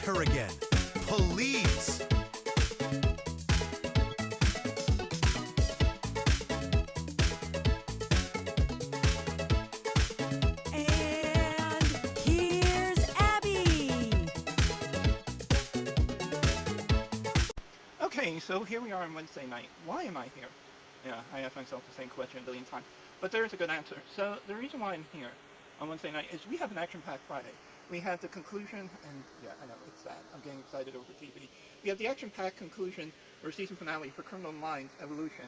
her again. Please. And here's Abby. Okay, so here we are on Wednesday night. Why am I here? Yeah, I ask myself the same question a billion times. But there is a good answer. So the reason why I'm here on Wednesday night is we have an action-packed Friday. We have the conclusion, and yeah, I know, it's sad. I'm getting excited over TV. We have the action-packed conclusion or season finale for Criminal Minds Evolution,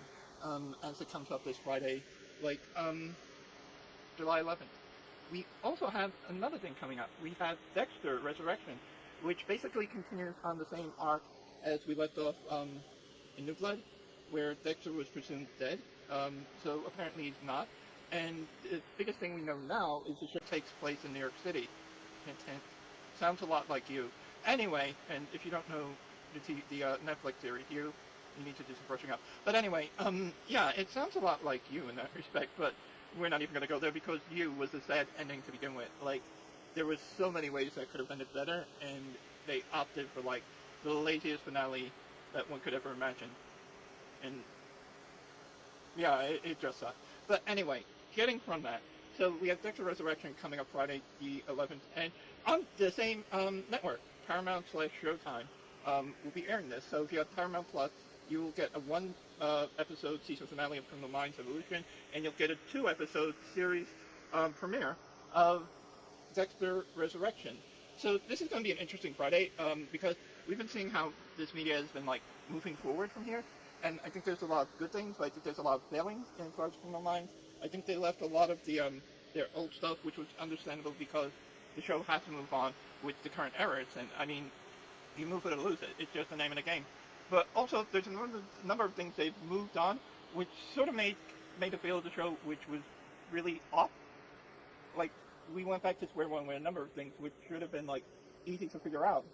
as it comes up this Friday, like, July 11th. We also have another thing coming up. We have Dexter Resurrection, which basically continues on the same arc as we left off in New Blood, where Dexter was presumed dead. So apparently he's not. And the biggest thing we know now is the show takes place in New York City. Hint, hint. Sounds a lot like you. Anyway, and if you don't know the Netflix series, you need to do some brushing up. But anyway, yeah, it sounds a lot like you in that respect, but we're not even going to go there because you was a sad ending to begin with. Like, there was so many ways that could have ended better, and they opted for, like, the laziest finale that one could ever imagine. And, yeah, it just sucked. But anyway, getting from that, so we have Dexter Resurrection coming up Friday the 11th, and on the same network, Paramount/Showtime, will be airing this. So if you have Paramount Plus, you will get a one-episode season finale of Criminal Minds Evolution, and you'll get a two-episode series premiere of Dexter Resurrection. So this is going to be an interesting Friday, because we've been seeing how this media has been, like, moving forward from here, and I think there's a lot of good things, but I think there's a lot of failings in as far as Criminal Minds. I think they left a lot of the their old stuff, which was understandable because the show has to move on with the current errors, and I mean, you move it or lose it. It's just the name of the game. But also, there's a number of things they've moved on, which sort of made the feel of the show, which was really off. Like, we went back to square one with a number of things which should have been, like, easy to figure out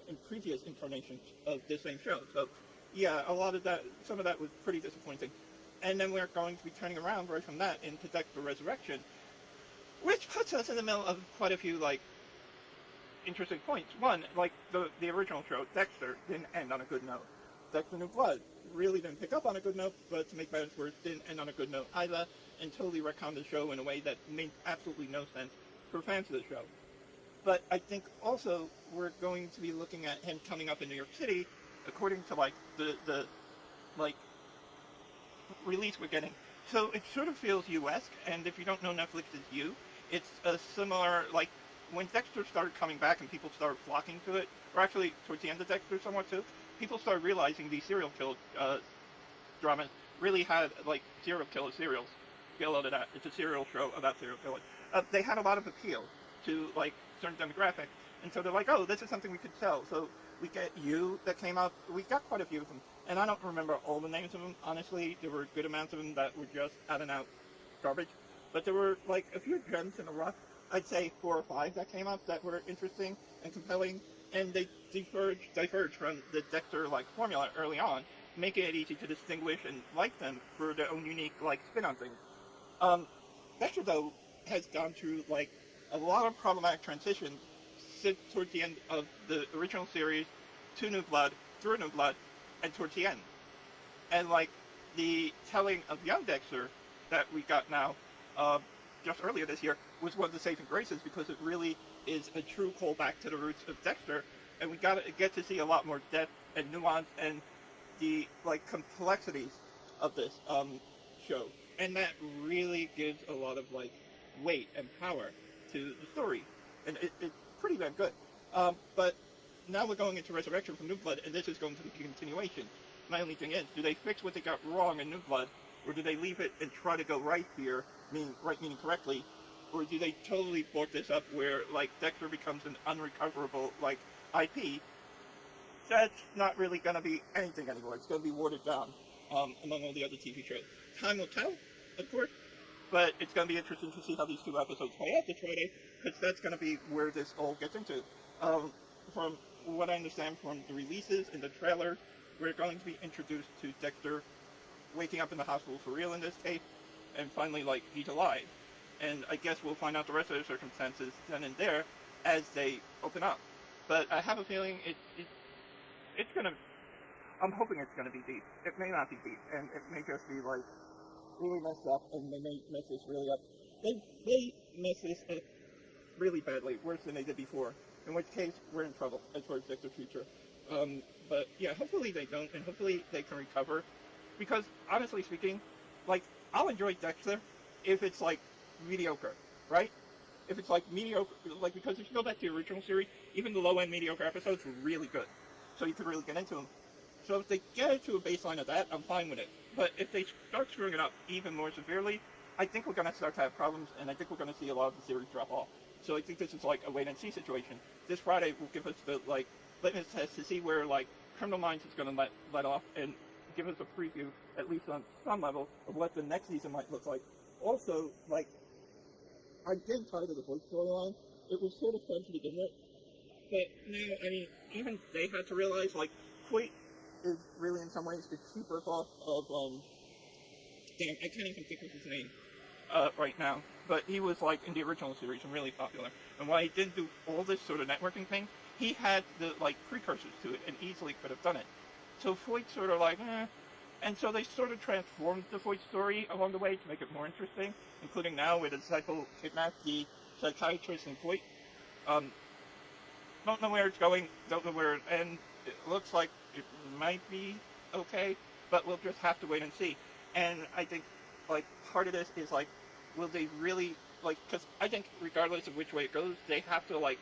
in previous incarnations of this same show. So, yeah, a lot of that, some of that was pretty disappointing. And then we're going to be turning around right from that into Dexter Resurrection, which puts us in the middle of quite a few, like, interesting points. One, like, the original show, Dexter, didn't end on a good note. Dexter New Blood really didn't pick up on a good note, but to make matters worse, didn't end on a good note either, and totally retconned the show in a way that made absolutely no sense for fans of the show. But I think also we're going to be looking at him coming up in New York City, according to, like, the like, release we're getting. So it sort of feels U-esque, and if you don't know Netflix's You, it's a similar, like, when Dexter started coming back and people started flocking to it, or actually towards the end of Dexter somewhat too, people started realizing these serial kill dramas really had, like, serial killer serials. Get a load of that. It's a serial show about serial killing. They had a lot of appeal to, like, certain demographics, and so they're like, oh, this is something we could sell. So we get You that came out. We got quite a few of them, and I don't remember all the names of them. Honestly, there were good amounts of them that were just out and out garbage, but there were, like, a few gems in the rough. I'd say 4 or 5 that came up that were interesting and compelling, and they diverged from the Dexter, like, formula early on, making it easy to distinguish and like them for their own unique, like, spin on things. Dexter, though, has gone through, like, a lot of problematic transitions since towards the end of the original series, to New Blood, through New Blood, and towards the end. And, like, the telling of young Dexter that we got now, just earlier this year, was one of the saving graces because it really is a true callback to the roots of Dexter, and we get to see a lot more depth and nuance and the, like, complexities of this show, and that really gives a lot of, like, weight and power to the story, and it's pretty damn good. But now we're going into Resurrection from New Blood, and this is going to be a continuation. My only thing is, do they fix what they got wrong in New Blood, or do they leave it and try to go right here, meaning correctly, or do they totally fork this up where, like, Dexter becomes an unrecoverable, like, IP? That's not really going to be anything anymore. It's going to be watered down among all the other TV shows. Time will tell, of course, but it's going to be interesting to see how these 2 episodes play out this Friday, because that's going to be where this all gets into. From what I understand from the releases and the trailers, we're going to be introduced to Dexter waking up in the hospital for real in this case, and finally, like, he's alive. And I guess we'll find out the rest of the circumstances then and there as they open up. but I have a feeling it's gonna. I'm hoping it's gonna be deep. It may not be deep, and it may just be like really messed up, and they may mess this really up. They mess this up really badly, worse than they did before. In which case, we're in trouble as far as Dexter's future. But yeah, hopefully they don't, and hopefully they can recover. Because honestly speaking, like I'll enjoy Dexter if it's like mediocre, right? If it's like mediocre, like because if you go back to the original series, even the low-end mediocre episodes were really good, so you could really get into them. So if they get it to a baseline of that, I'm fine with it. But if they start screwing it up even more severely, I think we're going to start to have problems, and I think we're going to see a lot of the series drop off. So I think this is like a wait-and-see situation. This Friday will give us the like litmus test to see where like Criminal Minds is going to let off, and give us a preview, at least on some level, of what the next season might look like. Also, like, I'm getting tired of the voice storyline. It was sort of fun to begin with, but now, I mean, even they had to realize, like, Quaid is really, in some ways, a cheaper off of, damn, I can't even think of his name, right now, but he was, like, in the original series and really popular, and while he didn't do all this sort of networking thing, he had the, like, precursors to it and easily could have done it. So Foyt's sort of like, and so they sort of transformed the Foyt story along the way to make it more interesting, including now where the disciple kidnapped the psychiatrist and Foyt. Don't know where it's going, don't know where, and it looks like it might be okay, but we'll just have to wait and see. And I think, like, part of this is, like, will they really, like, because I think regardless of which way it goes, they have to, like,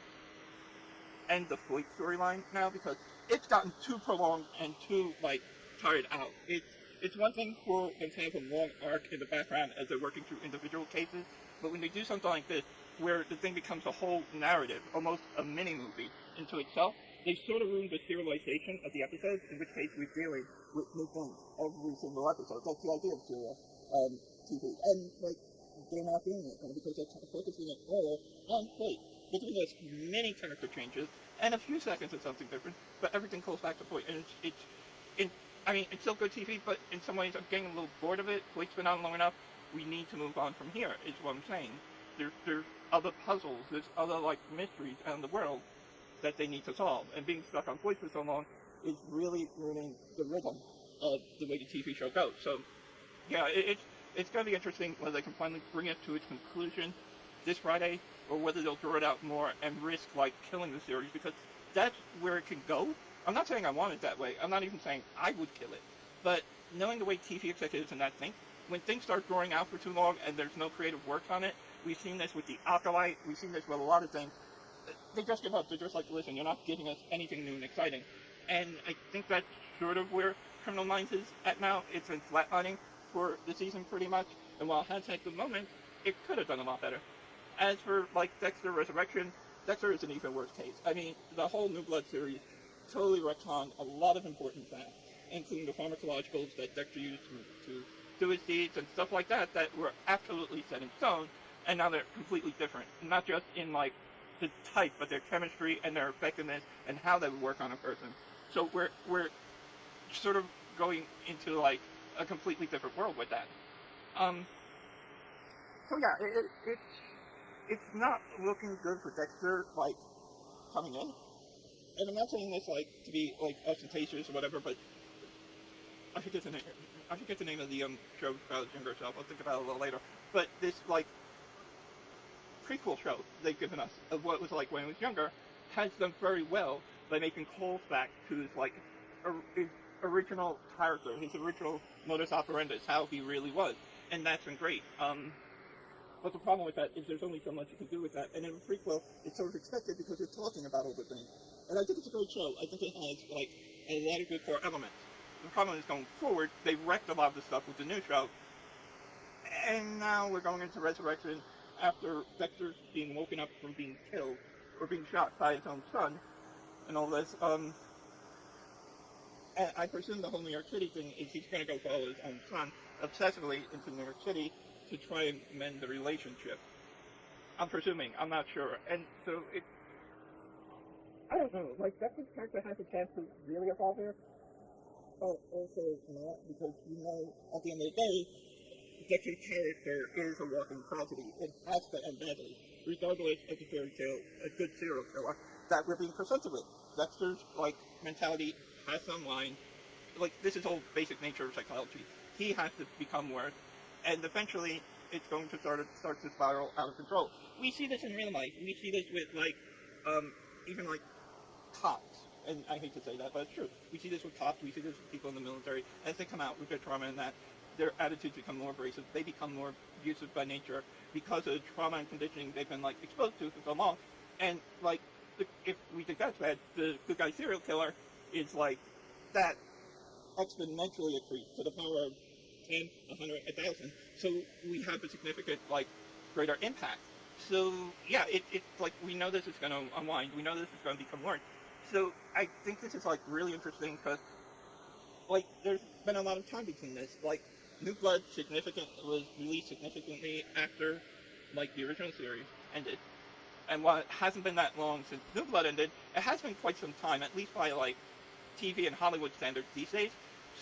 end the Foyt storyline now, because it's gotten too prolonged and too, like, tired out. It's one thing for them to have a long arc in the background as they're working through individual cases, but when they do something like this, where the thing becomes a whole narrative, almost a mini-movie into itself, they sort of ruin the serialization of the episodes, in which case we're dealing with new things every single episode. That's the idea of serial TV. And, like, they're not doing it, because they're focusing it all on Foyt. They're giving us many character changes, and a few seconds of something different, but everything goes back to Foyt. And I mean, it's still good TV, but in some ways I'm getting a little bored of it. Foyt's been on long enough. We need to move on from here, is what I'm saying. There's other puzzles, there's other, like, mysteries out in the world that they need to solve. And being stuck on Foyt for so long is really ruining the rhythm of the way the TV show goes. So, yeah, it's going to be interesting whether they can finally bring it to its conclusion this Friday, or whether they'll draw it out more and risk, like, killing the series, because that's where it can go. I'm not saying I want it that way. I'm not even saying I would kill it. But knowing the way TV executives and that think, when things start drawing out for too long and there's no creative work on it, we've seen this with The Acolyte, we've seen this with a lot of things, they just give up. They're just like, listen, you're not giving us anything new and exciting. And I think that's sort of where Criminal Minds is at now. It's been flatlining for the season pretty much, and while it has had good moments, it could have done a lot better. As for, like, Dexter Resurrection, Dexter is an even worse case. I mean, the whole New Blood series totally retconned a lot of important facts, including the pharmacologicals that Dexter used to do his deeds and stuff like that were absolutely set in stone, and now they're completely different. Not just in, like, the type, but their chemistry and their effectiveness and how they would work on a person. So we're sort of going into, like, a completely different world with that. So yeah, it's not looking good for Dexter, like, coming in. And I'm not saying this, like, to be, like, ostentatious or whatever, but I forget the name of the show about younger self. I'll think about it a little later. But this, like, prequel show they've given us of what it was like when he was younger has done very well by making calls back to his, like, his original character, his original modus operandi, how he really was. And that's been great. But the problem with that is there's only so much you can do with that. And in a prequel, it's sort of expected because you're talking about older things. And I think it's a great show. I think it has, like, a lot of good core elements. The problem is going forward, they wrecked a lot of the stuff with the new show. And now we're going into Resurrection after Dexter's being woken up from being killed, or being shot by his own son, and all this. And I presume the whole New York City thing is he's going to go follow his own son obsessively into New York City to try and mend the relationship. I'm presuming. I'm not sure. And so it's... I don't know. Like, Dexter's character has a chance to really evolve here, but also not, because, you know, at the end of the day, Dexter's character is a walking tragedy. It has to end badly. regardless of the fairy tale, a good serial killer that we're being presented with. Dexter's like mentality has some line. Like this is whole basic nature of psychology. He has to become worse, and eventually it's going to start to spiral out of control. We see this in real life. We see this with like even like cops. And I hate to say that, but it's true. We see this with cops, we see this with people in the military. As they come out with their trauma and that, their attitudes become more abrasive. They become more abusive by nature because of the trauma and conditioning they've been like exposed to for so long. And like, if we think that's bad, the good guy serial killer is like that exponentially increased to the power of 10, 100, 1,000. So we have a significant like greater impact. So yeah, it's like we know this is going to unwind. We know this is going to become worse. So I think this is like really interesting because like there's been a lot of time between this. Like New Blood was released significantly after like the original series ended, and while it hasn't been that long since New Blood ended, it has been quite some time, at least by like TV and Hollywood standards these days.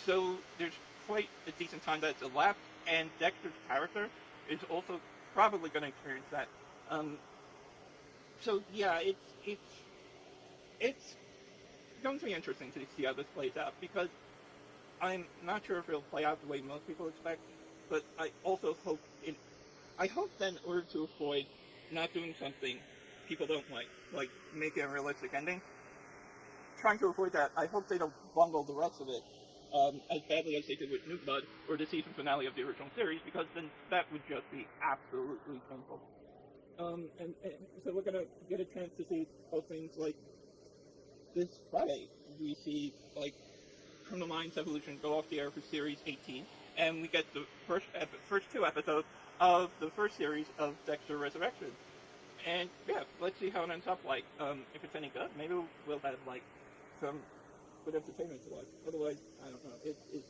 So there's quite a decent time that's elapsed, and Dexter's character is also probably going to experience that. So yeah, it's going to be interesting to see how this plays out, because I'm not sure if it'll play out the way most people expect, but I also hope that in order to avoid not doing something people don't like making a realistic ending, trying to avoid that, I hope they don't bungle the rest of it as badly as they did with New Blood or the season finale of the original series, because then that would just be absolutely painful. And so we're gonna get a chance to see both things like this Friday. We see like Criminal Minds Evolution go off the air for Series 18, and we get the first two episodes of the first series of Dexter Resurrection. And yeah, let's see how it ends up. Like, if it's any good, maybe we'll have like some good entertainment to watch. Otherwise, I don't know. It's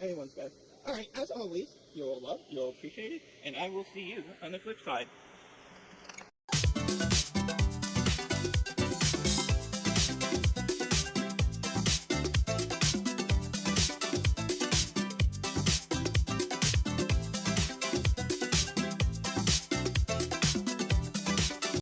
anyone's guess. Alright, as always, you're all loved, you're all appreciated, and I will see you on the flip side.